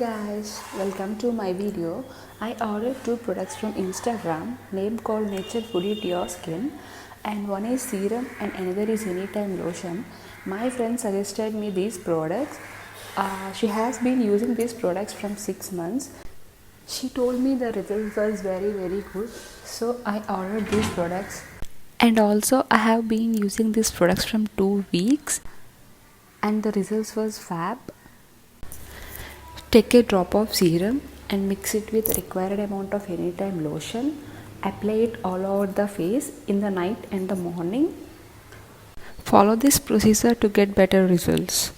guys, welcome to my video. I ordered two products from Instagram named called Nature Foody to Your Skin, and one is serum and another is anytime lotion. My friend suggested me these products. She has been using these products from 6 months. She told me the result was very good, so I ordered these products. And also I have been using these products from 2 weeks and the results was fab. Take a drop of serum and mix it with required amount of anytime lotion. Apply it all over the face in the night and the morning. Follow this procedure to get better results.